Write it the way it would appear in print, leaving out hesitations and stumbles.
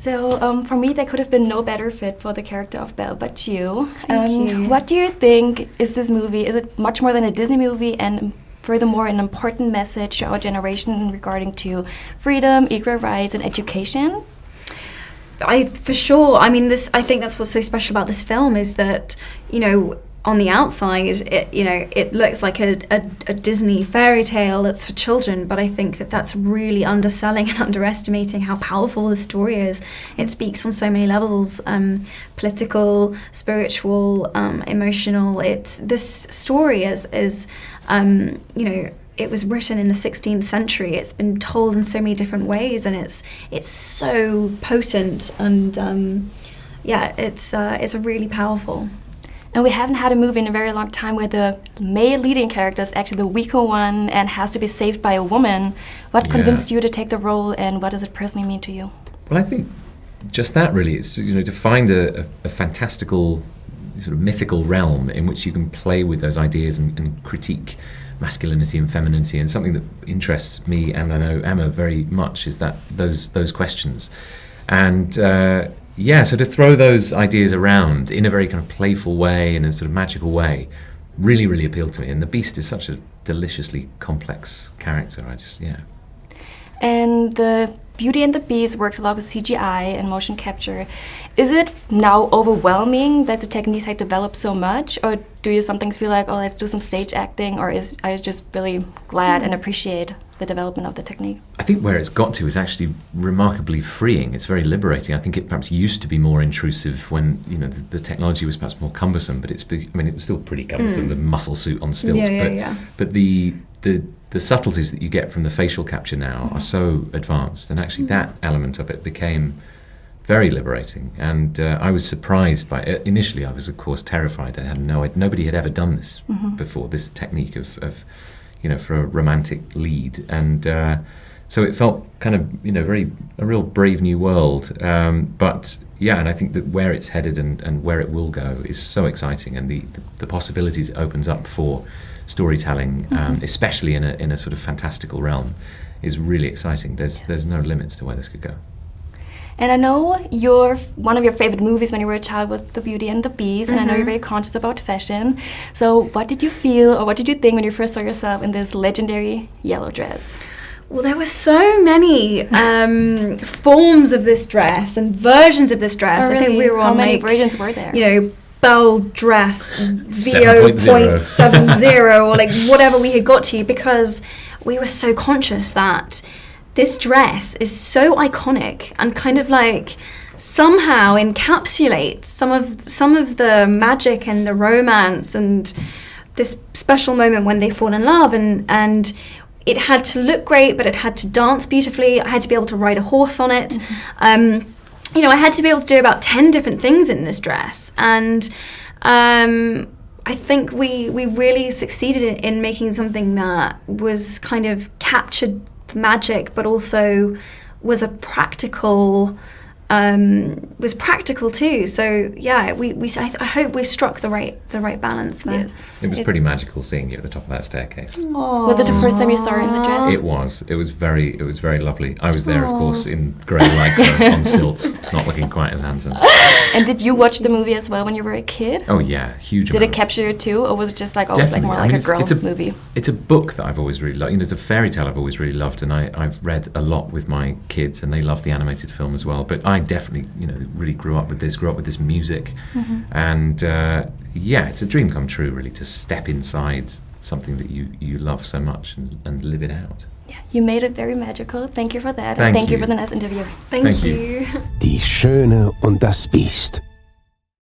So for me, there could have been no better fit for the character of Belle but you. Thank you. What do you think is this movie? Is it much more than a Disney movie, and furthermore an important message to our generation regarding to freedom, equal rights, and education? For sure. I mean, I think that's what's so special about this film is that, on the outside, it looks like a Disney fairy tale that's for children, but I think that that's really underselling and underestimating how powerful the story is. It speaks on so many levels, political, spiritual, emotional. This story is it was written in the 16th century. It's been told in so many different ways, and it's so potent, and it's really powerful. And we haven't had a movie in a very long time where the male leading character is actually the weaker one and has to be saved by a woman. What convinced you to take the role, and what does it personally mean to you? Well, I think just that really. It's to find a fantastical, sort of mythical realm in which you can play with those ideas and critique masculinity and femininity, and something that interests me, and I know Emma very much, is that those questions. And so to throw those ideas around in a very kind of playful way, in a sort of magical way, really, really appealed to me. And the Beast is such a deliciously complex character. And the Beauty and the Beast works a lot with CGI and motion capture. Is it now overwhelming that the techniques have developed so much, or do you sometimes feel like, let's do some stage acting, or are you just really glad and appreciate the development of the technique? I think where it's got to is actually remarkably freeing. It's very liberating. I think it perhaps used to be more intrusive when the technology was perhaps more cumbersome, but it was still pretty cumbersome. The muscle suit on stilts, but the subtleties that you get from the facial capture now are so advanced, and actually that element of it became very liberating. And I was surprised by it. Initially, I was of course terrified. I had nobody had ever done this before. This technique of for a romantic lead, and so it felt kind of a real brave new world. But and I think that where it's headed and where it will go is so exciting, and the possibilities it opens up for storytelling, especially in a sort of fantastical realm, is really exciting. There's no limits to where this could go. And I know one of your favorite movies when you were a child was The Beauty and the Beast, and I know you're very conscious about fashion. So what did you feel, or what did you think when you first saw yourself in this legendary yellow dress? Well, there were so many forms of this dress and versions of this dress. Oh, really? I think we were on How many versions were there? Belle dress VO.70 or whatever we had got to, because we were so conscious that this dress is so iconic and kind of somehow encapsulates some of the magic and the romance and this special moment when they fall in love, and it had to look great, but it had to dance beautifully. I had to be able to ride a horse on it. I had to be able to do about 10 different things in this dress, and I think we really succeeded in making something that was kind of captured the magic, but also was practical too. So I hope we struck the right balance there. Yes. It was pretty magical seeing you at the top of that staircase. Aww. Was it the first time you saw her in the dress? It was. It was very lovely. I was there, of course, in grey lycra on stilts, not looking quite as handsome. And did you watch the movie as well when you were a kid? Oh yeah, huge. Did it capture you too, or was it just more like a girl movie? It's a book that I've always really loved. It's a fairy tale I've always really loved, and I've read a lot with my kids, and they love the animated film as well. But I definitely, really grew up with this music, and it's a dream come true, really, to step inside something that you love so much and live it out. Yeah, you made it very magical. Thank you for that. Thank and thank you you for the nice interview. Thank you. Die Schöne und das Biest.